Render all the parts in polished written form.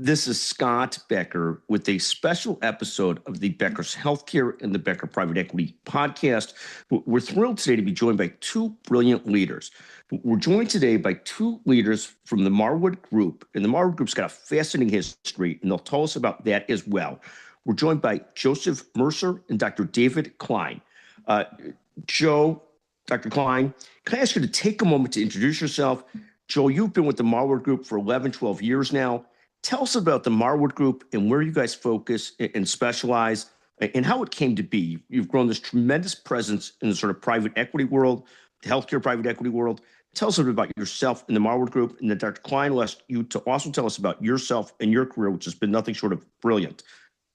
This is Scott Becker with a special episode of the Becker's Healthcare and the Becker Private Equity podcast. We're thrilled today to be joined by two brilliant leaders. We're joined today by two leaders from the Marwood Group, and the Marwood Group's got a fascinating history, and they'll tell us about that as well. We're joined by Joseph Mercer and Dr. David Klein. Joe, Dr. Klein, can I ask you to take a moment to introduce yourself? Joe, you've been with the Marwood Group for 11, 12 years now. Tell us about the Marwood Group and where you guys focus and specialize and how it came to be. You've grown this tremendous presence in the sort of private equity world, the healthcare private equity world. Tell us a bit about yourself in the Marwood Group, and then Dr. Klein will ask you to also tell us about yourself and your career, which has been nothing short of brilliant.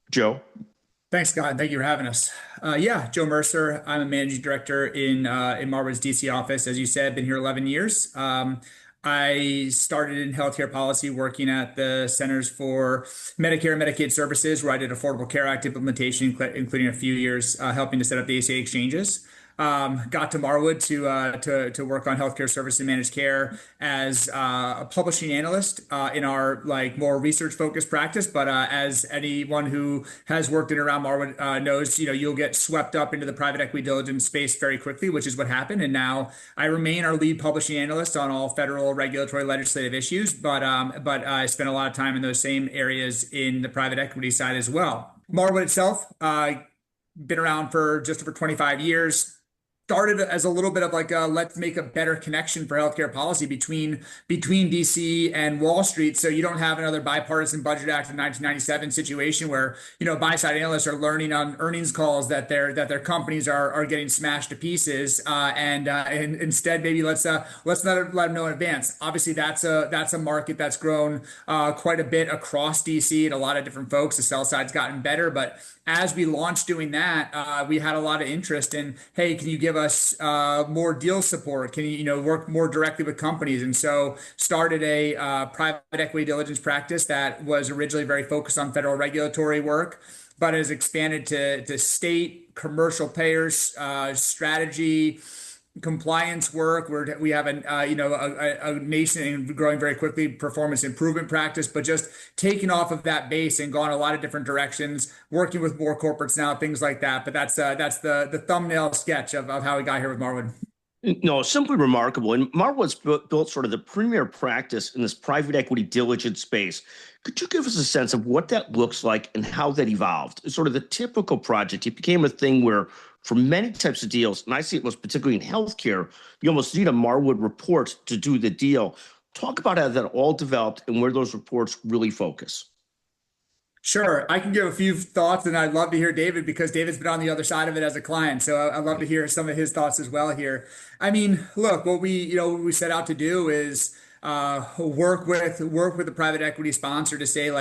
Joe? Thanks, Scott. Thank you for having us. Joe Mercer. I'm a managing director in Marwood's DC office. As you said, been here 11 years. I started in healthcare policy working at the Centers for Medicare and Medicaid Services, where I did Affordable Care Act implementation, including a few years helping to set up the ACA exchanges. Got to Marwood to work on healthcare service and managed care as a publishing analyst in our more research focused practice. But as anyone who has worked in around Marwood knows, you'll get swept up into the private equity diligence space very quickly, which is what happened. And now I remain our lead publishing analyst on all federal regulatory legislative issues. But I spent a lot of time in those same areas in the private equity side as well. Marwood itself, been around for just over 25 years. Started as a little bit of let's make a better connection for healthcare policy between DC and Wall Street, so you don't have another bipartisan Budget Act of 1997 situation where buy side analysts are learning on earnings calls that their companies are getting smashed to pieces, and instead maybe let's let them know in advance. Obviously, that's a market that's grown quite a bit across DC and a lot of different folks. The sell side's gotten better, but as we launched doing that, we had a lot of interest in, hey, can you give us more deal support? Can you work more directly with companies? And so started a private equity diligence practice that was originally very focused on federal regulatory work, but has expanded to state, commercial payers, strategy, compliance work, where we have a nascent and growing very quickly performance improvement practice, but just taking off of that base and gone a lot of different directions, working with more corporates now, things like that. But that's the thumbnail sketch of how we got here with Marwood. No, simply remarkable. And Marwood's built sort of the premier practice in this private equity diligence space. Could you give us a sense of what that looks like and how that evolved? Sort of the typical project, it became a thing where for many types of deals, and I see it most particularly in healthcare, you almost need a Marwood report to do the deal. Talk about how that all developed and where those reports really focus. Sure. I can give a few thoughts, and I'd love to hear David, because David's been on the other side of it as a client. So I'd love to hear some of his thoughts as well here. I mean, look, what we set out to do is work with the private equity sponsor to say,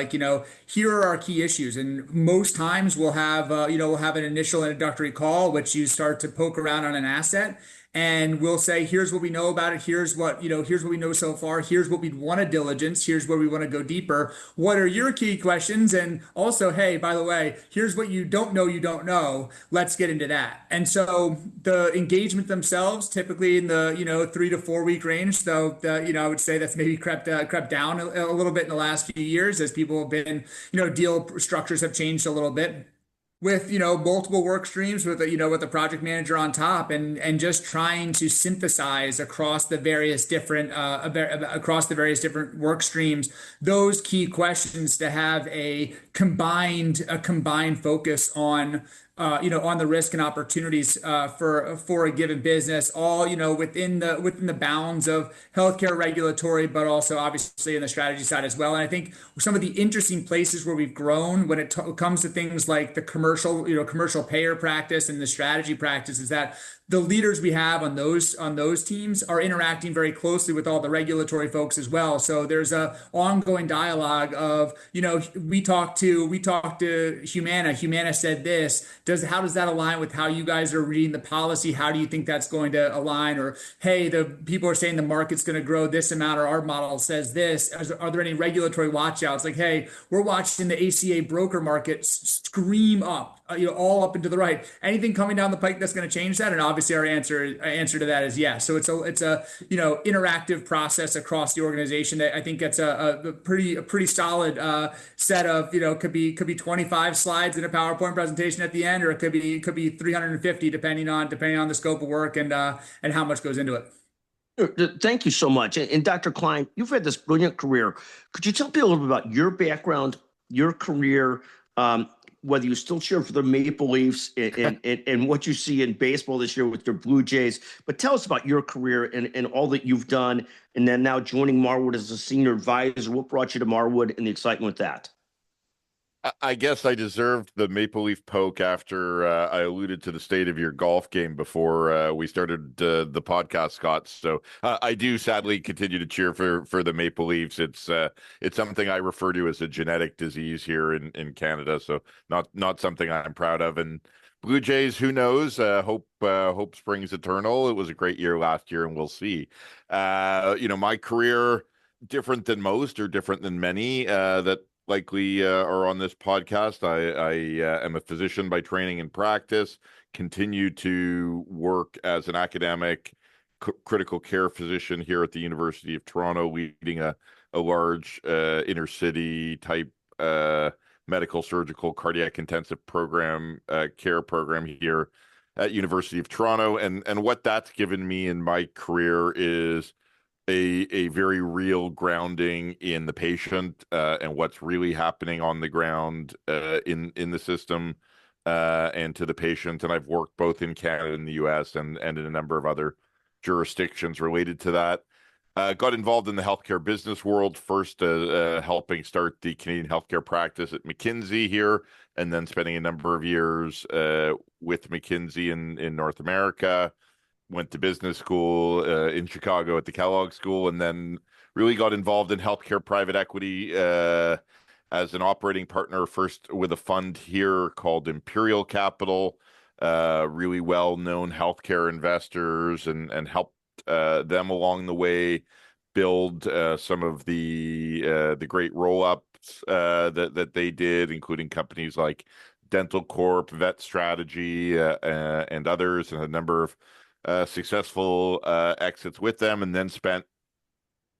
here are our key issues. And most times we'll have an initial introductory call, which you start to poke around on an asset. And we'll say, here's what we know about it. Here's what we know so far. Here's what we'd want to diligence. Here's where we want to go deeper. What are your key questions? And also, hey, by the way, here's what you don't know. Let's get into that. And so the engagement themselves, typically in the 3 to 4 week range. So I would say that's maybe crept down a little bit in the last few years as people have been, deal structures have changed a little bit, with multiple work streams, with the project manager on top, and just trying to synthesize across the various different work streams those key questions to have a combined focus on the risk and opportunities for a given business, all within the bounds of healthcare regulatory, but also obviously in the strategy side as well. And I think some of the interesting places where we've grown when it comes to things like the commercial payer practice and the strategy practice is that the leaders we have on those teams are interacting very closely with all the regulatory folks as well. So there's a ongoing dialogue of, we talked to Humana. Humana said this. How does that align with how you guys are reading the policy? How do you think that's going to align? Or, hey, the people are saying the market's going to grow this amount, or our model says this. Are there any regulatory watch outs? Like, hey, we're watching the ACA broker market scream up all up and to the right. Anything coming down the pike that's going to change that? And obviously, our answer to that is yes. So it's a interactive process across the organization that I think gets a pretty solid set of could be 25 slides in a PowerPoint presentation at the end, or it could be 350 depending on the scope of work and how much goes into it. Thank you so much. And Dr. Klein, you've had this brilliant career. Could you tell me a little bit about your background, your career, whether you still cheer for the Maple Leafs and what you see in baseball this year with your Blue Jays? But tell us about your career and all that you've done, and then now joining Marwood as a senior advisor. What brought you to Marwood and the excitement with that? I guess I deserved the Maple Leaf poke after I alluded to the state of your golf game before we started the podcast, Scott. So I do sadly continue to cheer for the Maple Leafs. It's something I refer to as a genetic disease here in Canada. So not something I'm proud of. And Blue Jays, who knows? Hope springs eternal. It was a great year last year, and we'll see. My career, different than most or different than many that likely are on this podcast. I am a physician by training and practice, continue to work as an academic critical care physician here at the University of Toronto, leading a large inner city type medical, surgical, cardiac intensive program, care program here at University of Toronto. And what that's given me in my career is a very real grounding in the patient and what's really happening on the ground in the system and to the patient. And I've worked both in Canada and the US and in a number of other jurisdictions related to that. Got involved in the healthcare business world, first helping start the Canadian healthcare practice at McKinsey here, and then spending a number of years with McKinsey in North America. Went to business school in Chicago at the Kellogg School, and then really got involved in healthcare private equity as an operating partner, first with a fund here called Imperial Capital, really well-known healthcare investors, and helped them along the way build some of the great roll-ups that they did, including companies like Dental Corp, Vet Strategy, and others, and a number of successful exits with them, and then spent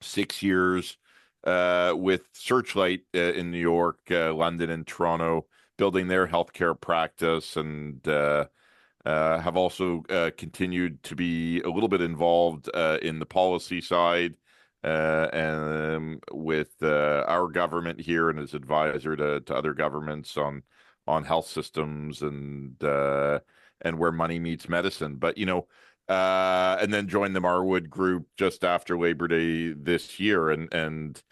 6 years with Searchlight in New York, London, and Toronto, building their healthcare practice, and have also continued to be a little bit involved in the policy side and with our government here, and as advisor to other governments on health systems and where money meets medicine. But and then joined the Marwood Group just after Labor Day this year. And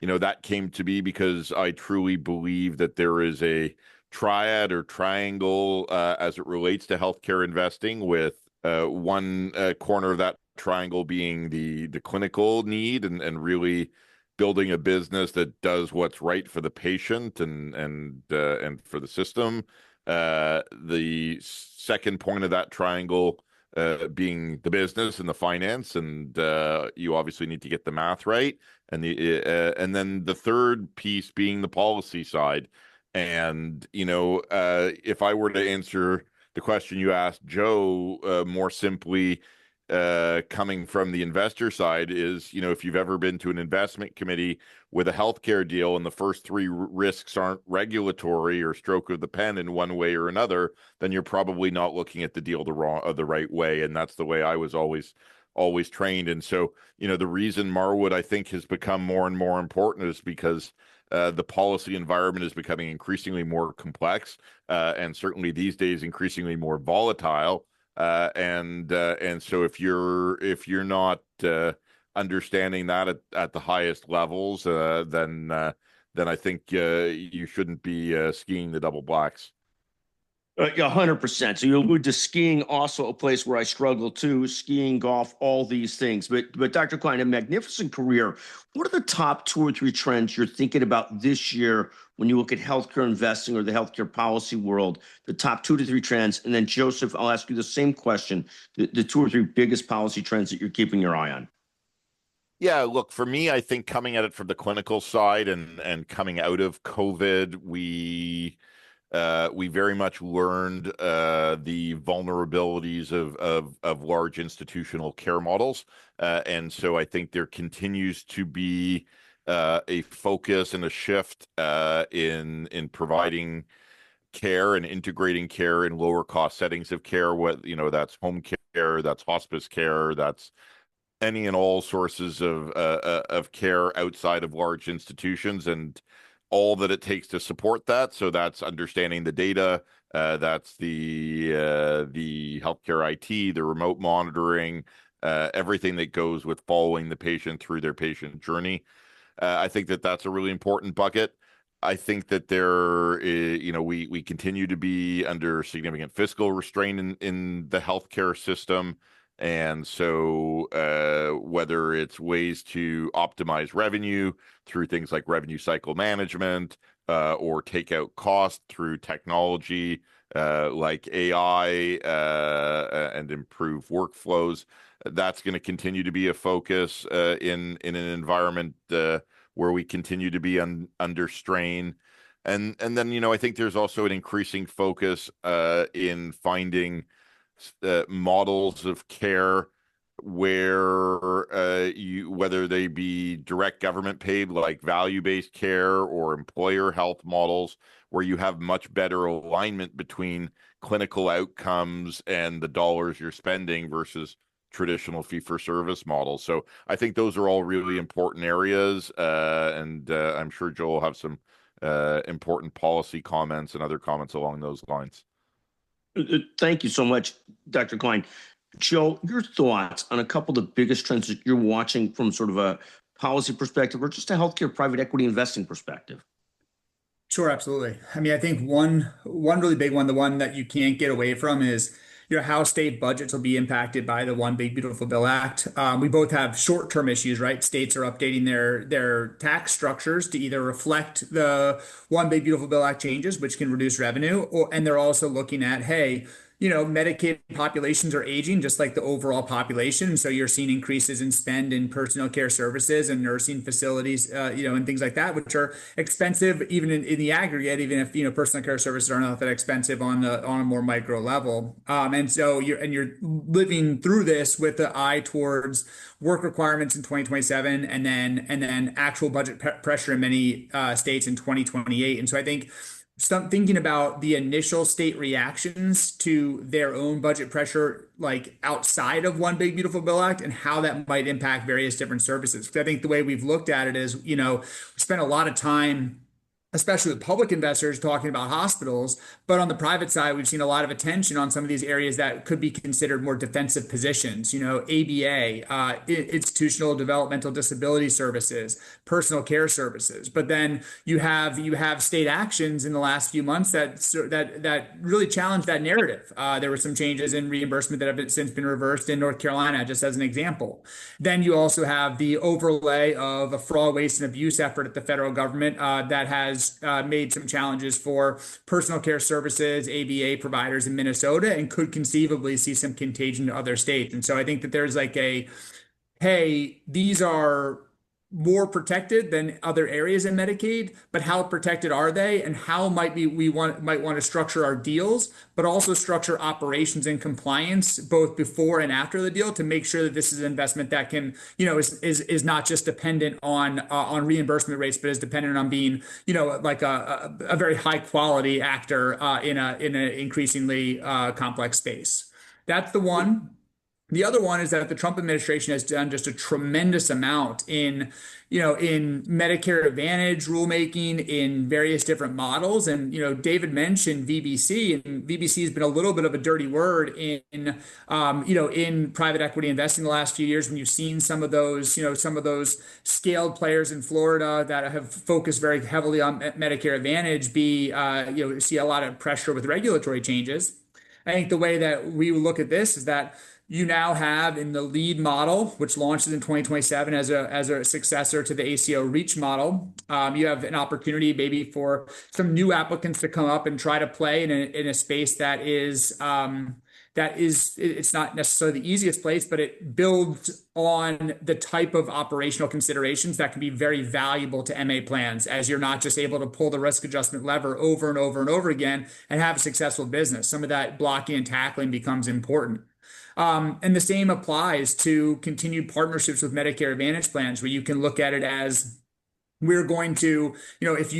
that came to be because I truly believe that there is a triad or triangle as it relates to healthcare investing, with one corner of that triangle being the clinical need and really building a business that does what's right for the patient and for the system. The second point of that triangle being the business and the finance, and you obviously need to get the math right, and then the third piece being the policy side. And if I were to answer the question you asked Joe more simply, coming from the investor side, is if you've ever been to an investment committee with a healthcare deal and the first three risks aren't regulatory or stroke of the pen in one way or another, then you're probably not looking at the deal the right way. And that's the way I was always trained. And so the reason Marwood, I think, has become more and more important is because the policy environment is becoming increasingly more complex, and certainly these days increasingly more volatile. And so if you're not understanding that at the highest levels, then I think you shouldn't be skiing the double blacks. 100%. So you allude to skiing, also a place where I struggle too, skiing, golf, all these things. But Dr. Klein, a magnificent career. What are the top 2 or 3 trends you're thinking about this year when you look at healthcare investing or the healthcare policy world? The top 2 to 3 trends. And then Joseph, I'll ask you the same question. The 2 or 3 biggest policy trends that you're keeping your eye on. Yeah, look, for me, I think coming at it from the clinical side and coming out of COVID, we we very much learned the vulnerabilities of large institutional care models, and so I think there continues to be a focus and a shift in providing care and integrating care in lower cost settings of care. What, that's home care, that's hospice care, that's any and all sources of care outside of large institutions, and all that it takes to support that. So that's understanding the data, that's the healthcare IT, the remote monitoring, everything that goes with following the patient through their patient journey. I think that that's a really important bucket. I think that we continue to be under significant fiscal restraint in the healthcare system. And so whether it's ways to optimize revenue through things like revenue cycle management, or take out cost through technology like AI, and improve workflows, that's going to continue to be a focus in an environment where we continue to be under strain. And then, I think there's also an increasing focus in finding models of care where whether they be direct government paid like value-based care or employer health models, where you have much better alignment between clinical outcomes and the dollars you're spending versus traditional fee-for-service models. So I think those are all really important areas, and I'm sure Joe will have some important policy comments and other comments along those lines. Thank you so much, Dr. Klein. Joe, your thoughts on a couple of the biggest trends that you're watching from sort of a policy perspective or just a healthcare private equity investing perspective? Sure, absolutely. I mean, I think one really big one, the one that you can't get away from, is how state budgets will be impacted by the One Big Beautiful Bill Act. We both have short-term issues, right? States are updating their tax structures to either reflect the One Big Beautiful Bill Act changes, which can reduce revenue, and they're also looking at, hey, Medicaid populations are aging just like the overall population. So you're seeing increases in spend in personal care services and nursing facilities, and things like that, which are expensive even in the aggregate, even if, personal care services are not that expensive on a more micro level. And so you're living through this with the eye towards work requirements in 2027 and then actual budget pressure in many states in 2028. And so I think thinking about the initial state reactions to their own budget pressure, like outside of One Big Beautiful Bill Act, and how that might impact various different services. Because I think the way we've looked at it is, we spent a lot of time, especially with public investors, talking about hospitals. But on the private side, we've seen a lot of attention on some of these areas that could be considered more defensive positions, ABA, institutional developmental disability services, personal care services. But then you have state actions in the last few months that really challenge that narrative. There were some changes in reimbursement that have since been reversed in North Carolina, just as an example. Then you also have the overlay of a fraud, waste, and abuse effort at the federal government that has made some challenges for personal care services, ABA providers in Minnesota, and could conceivably see some contagion to other states. And so I think that there's like hey, these are more protected than other areas in Medicaid, but how protected are they, and how might we want to structure our deals, but also structure operations and compliance both before and after the deal to make sure that this is an investment that can, is not just dependent on reimbursement rates, but is dependent on being, like a very high quality actor in an increasingly complex space. That's the one. The other one is that the Trump administration has done just a tremendous amount in Medicare Advantage rulemaking in various different models. And, David mentioned VBC, and VBC has been a little bit of a dirty word in private equity investing the last few years, when you've seen some of those scaled players in Florida that have focused very heavily on Medicare Advantage see a lot of pressure with regulatory changes. I think the way that we look at this is that you now have in the lead model, which launches in 2027 as a successor to the ACO REACH model, you have an opportunity maybe for some new applicants to come up and try to play in a space that is it's not necessarily the easiest place, but it builds on the type of operational considerations that can be very valuable to MA plans, as you're not just able to pull the risk adjustment lever over and over and over again and have a successful business. Some of that blocking and tackling becomes important. And the same applies to continued partnerships with Medicare Advantage plans, where you can look at it as, we're going to, if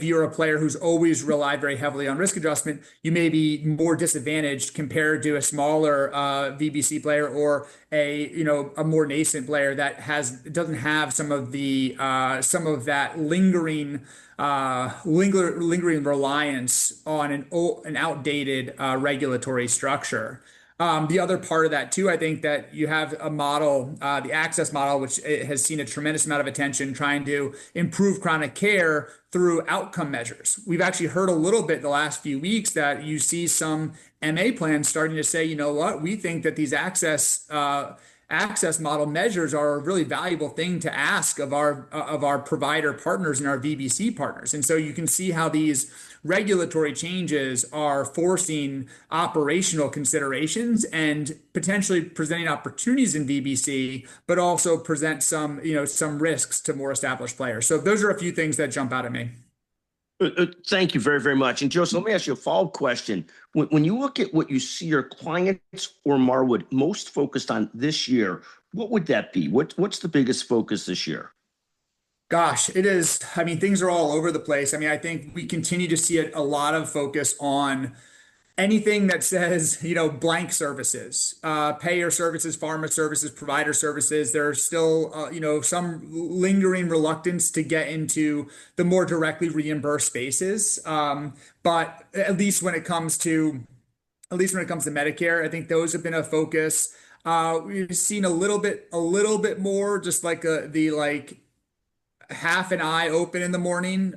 you're a player who's always relied very heavily on risk adjustment, you may be more disadvantaged compared to a smaller VBC player, or a more nascent player that doesn't have some of that lingering reliance on an outdated regulatory structure. The other part of that too, I think that you have a model, the access model, which has seen a tremendous amount of attention trying to improve chronic care through outcome measures. We've actually heard a little bit the last few weeks that you see some MA plans starting to say, you know what, we think that these access model measures are a really valuable thing to ask of our provider partners and our VBC partners. And so you can see how these regulatory changes are forcing operational considerations and potentially presenting opportunities in VBC, but also present some risks to more established players. So those are a few things that jump out at me. Thank you very, very much. And Joseph, let me ask you a follow-up question. When you look at what you see your clients or Marwood most focused on this year, what would that be? What's the biggest focus this year? Gosh, it is. I mean, things are all over the place. I mean, I think we continue to see a lot of focus on anything that says, blank services, payer services, pharma services, provider services. There's still, some lingering reluctance to get into the more directly reimbursed spaces. But at least when it comes to Medicare, I think those have been a focus. We've seen a little bit more, just like half an eye open in the morning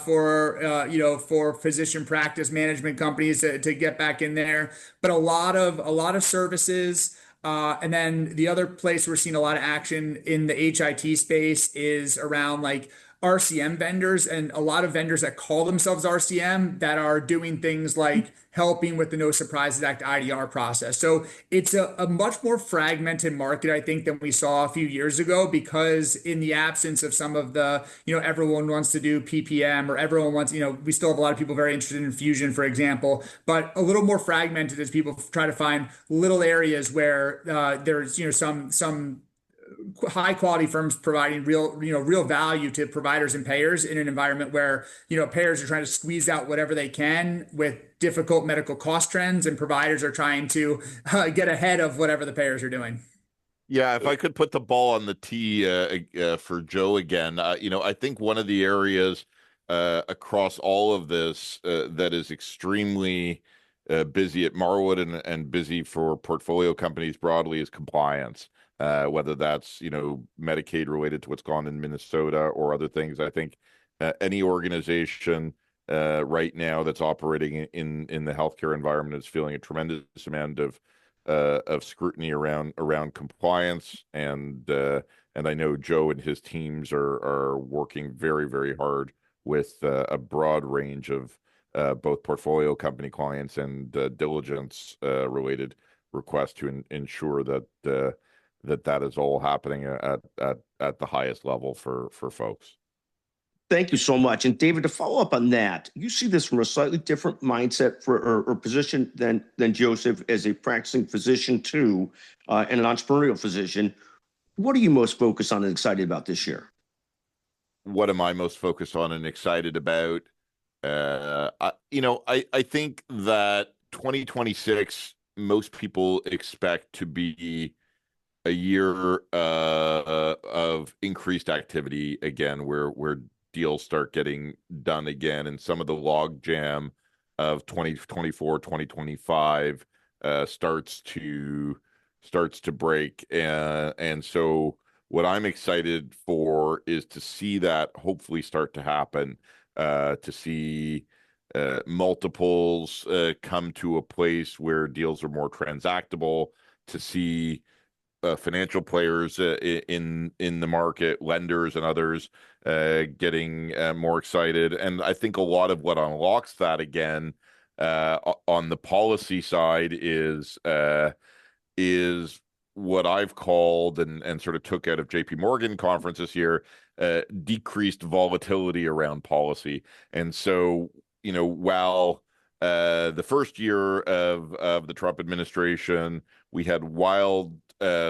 for physician practice management companies to get back in there, but a lot of services. And then the other place we're seeing a lot of action in the HIT space is around RCM vendors, and a lot of vendors that call themselves RCM that are doing things like helping with the No Surprises Act IDR process. So it's a much more fragmented market, I think, than we saw a few years ago, because in the absence of some of the, everyone wants to do PPM, or everyone wants, we still have a lot of people very interested in infusion, for example, but a little more fragmented as people try to find little areas where there's, some high quality firms providing real value to providers and payers in an environment where, payers are trying to squeeze out whatever they can with difficult medical cost trends, and providers are trying to get ahead of whatever the payers are doing. Yeah, if I could put the ball on the tee for Joe again, I think one of the areas across all of this that is extremely busy at Marwood and busy for portfolio companies broadly is compliance. Whether that's, Medicaid related to what's gone in Minnesota or other things. I think any organization right now that's operating in the healthcare environment is feeling a tremendous amount of scrutiny around compliance, and I know Joe and his teams are working very, very hard with a broad range of both portfolio company clients and diligence related requests to ensure that that is all happening at the highest level for folks. Thank you so much. And David, to follow up on that, you see this from a slightly different mindset or position than Joseph, as a practicing physician too, and an entrepreneurial physician. What are you most focused on and excited about this year? What am I most focused on and excited about? I think that 2026, most people expect to be a year of increased activity again, where deals start getting done again, and some of the log jam of 2024, 2025 starts to break, and so what I'm excited for is to see that hopefully start to happen, to see multiples come to a place where deals are more transactable, to see financial players in the market, lenders and others getting more excited. And I think a lot of what unlocks that again On the policy side is what I've called and sort of took out of JP Morgan conference this year, decreased volatility around policy. And so, while the first year of the Trump administration, we had wild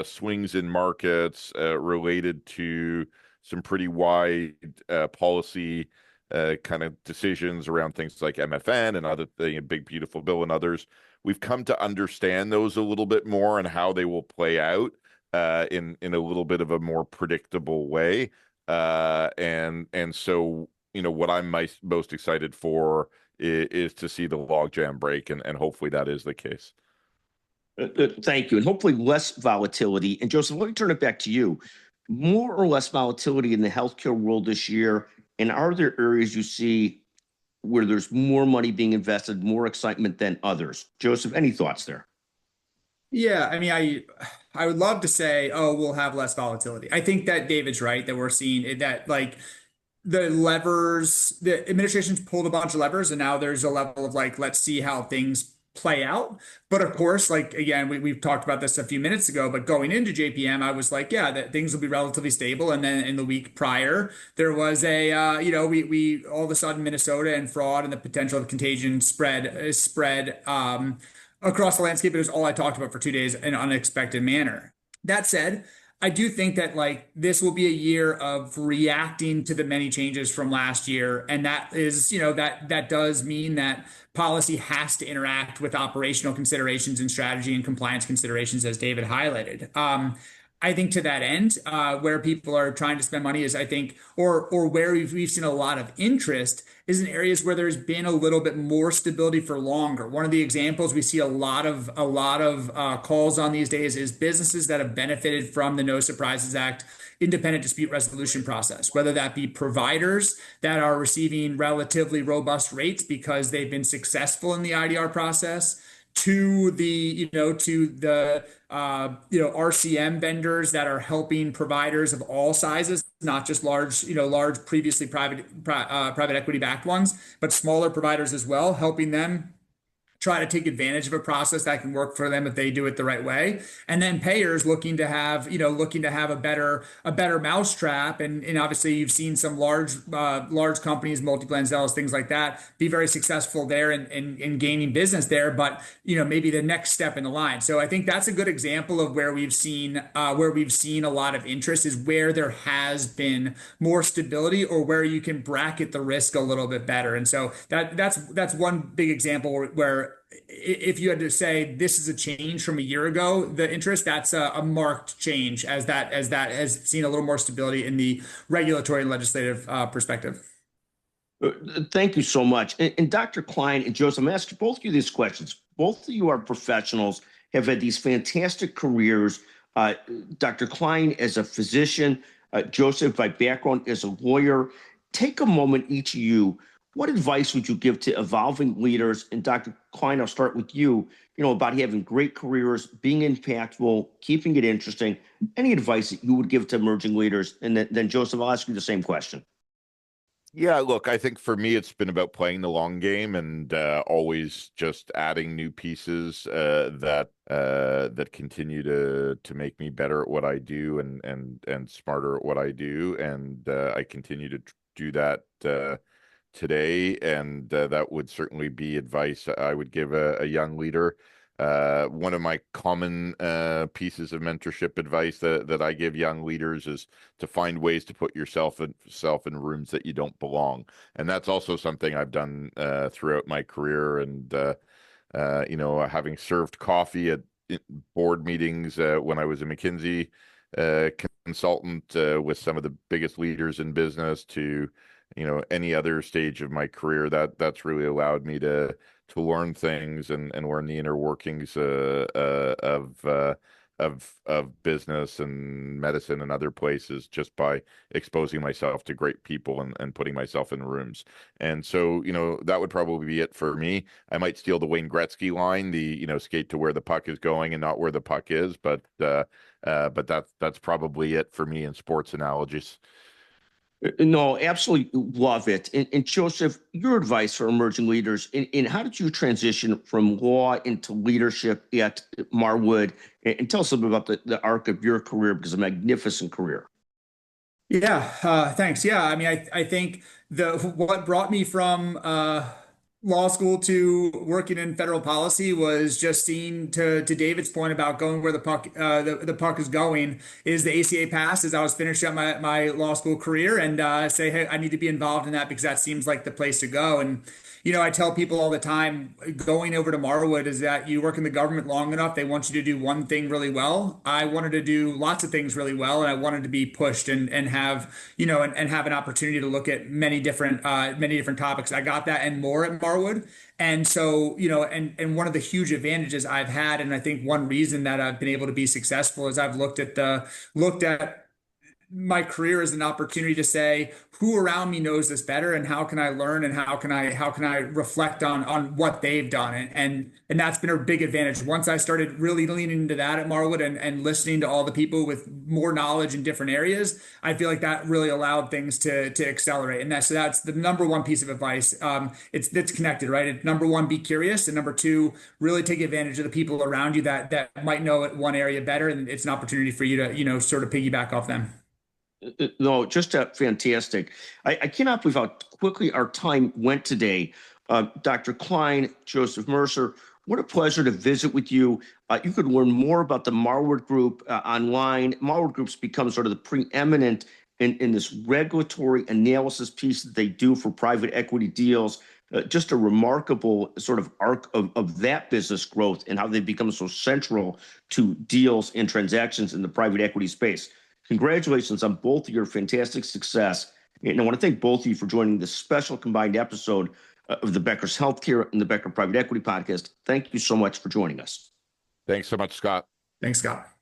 swings in markets related to some pretty wide policy kind of decisions around things like MFN and other Big Beautiful Bill and others. We've come to understand those a little bit more and how they will play out in a little bit of a more predictable way. And so, what I'm most excited for is to see the logjam break, and hopefully that is the case. Thank you. And hopefully less volatility. And Joseph, let me turn it back to you. More or less volatility in the healthcare world this year? And are there areas you see where there's more money being invested, more excitement than others? Joseph, any thoughts there? Yeah, I mean, I would love to say, oh, we'll have less volatility. I think that David's right that we're seeing that like the administration's pulled a bunch of levers, and now there's a level of like, let's see how things play out. But of course, like again, we've talked about this a few minutes ago, but going into JPM, I was like, yeah, that things will be relatively stable. And then in the week prior, there was we all of a sudden Minnesota and fraud and the potential of contagion spread across the landscape. It was all I talked about for 2 days in an unexpected manner. That said, I do think that like this will be a year of reacting to the many changes from last year. And that is, that does mean that policy has to interact with operational considerations and strategy and compliance considerations, as David highlighted. I think to that end, where people are trying to spend money is, I think, or where we've seen a lot of interest is in areas where there's been a little bit more stability for longer. One of the examples we see a lot of calls on these days is businesses that have benefited from the No Surprises Act independent dispute resolution process, whether that be providers that are receiving relatively robust rates because they've been successful in the IDR process, to the RCM vendors that are helping providers of all sizes, not just large previously private equity backed ones, but smaller providers as well, helping them try to take advantage of a process that can work for them if they do it the right way. And then payers looking to have a better mousetrap. And obviously you've seen some large companies, Multiplan, Zellis, things like that, be very successful there in gaining business there, but maybe the next step in the line. So I think that's a good example of where we've seen a lot of interest, is where there has been more stability or where you can bracket the risk a little bit better. And so that's one big example where if you had to say this is a change from a year ago, the interest, that's a marked change as that has seen a little more stability in the regulatory and legislative perspective. Thank you so much. And Dr. Klein and Joseph, I'm asking both of you these questions. Both of you are professionals, have had these fantastic careers. Dr. Klein as a physician, Joseph by background as a lawyer. Take a moment, each of you. What advice would you give to evolving leaders? And Dr. Klein, I'll start with you, about having great careers, being impactful, keeping it interesting. Any advice that you would give to emerging leaders? And then Joseph, I'll ask you the same question. Yeah, look, I think for me, it's been about playing the long game and always just adding new pieces that continue to make me better at what I do and smarter at what I do. And I continue to do that today, and that would certainly be advice I would give a young leader. One of my common pieces of mentorship advice that I give young leaders is to find ways to put yourself in rooms that you don't belong, and that's also something I've done throughout my career. And having served coffee at board meetings when I was a McKinsey consultant with some of the biggest leaders in business, to any other stage of my career, that's really allowed me to learn things and learn the inner workings of business and medicine and other places, just by exposing myself to great people and putting myself in rooms. And so, that would probably be it for me. I might steal the Wayne Gretzky line, the skate to where the puck is going and not where the puck is, but that's probably it for me in sports analogies. No, absolutely love it. And Joseph, your advice for emerging leaders, and how did you transition from law into leadership at Marwood? And tell us a little bit about the arc of your career, because it's a magnificent career. Yeah, thanks. Yeah, I mean, I think the what brought me from law school to working in federal policy was just seeing to David's point about going where the puck the puck is going is the ACA passed as I was finishing up my law school career and say, hey, I need to be involved in that because that seems like the place to go. And I tell people all the time going over to Marwood is that you work in the government long enough, they want you to do one thing really well. I wanted to do lots of things really well, and I wanted to be pushed and have, and have an opportunity to look at many different topics. I got that and more at Marwood. And so, and one of the huge advantages I've had, and I think one reason that I've been able to be successful is I've looked at my career as an opportunity to say who around me knows this better and how can I learn and how can I reflect on what they've done, and that's been a big advantage once I started really leaning into that at Marwood and listening to all the people with more knowledge in different areas. I feel like that really allowed things to accelerate, and that's the number one piece of advice. It's connected, right? It's number one, be curious, and number two, really take advantage of the people around you that might know one area better, and it's an opportunity for you to sort of piggyback off them. No, just fantastic. I cannot believe how quickly our time went today. Dr. Klein, Joseph Mercer, what a pleasure to visit with you. You could learn more about the Marwood Group online. Marwood Group's become sort of the preeminent in this regulatory analysis piece that they do for private equity deals. Just a remarkable sort of arc of that business growth and how they've become so central to deals and transactions in the private equity space. Congratulations on both of your fantastic success. And I want to thank both of you for joining this special combined episode of the Becker's Healthcare and the Becker Private Equity Podcast. Thank you so much for joining us. Thanks so much, Scott. Thanks, Scott.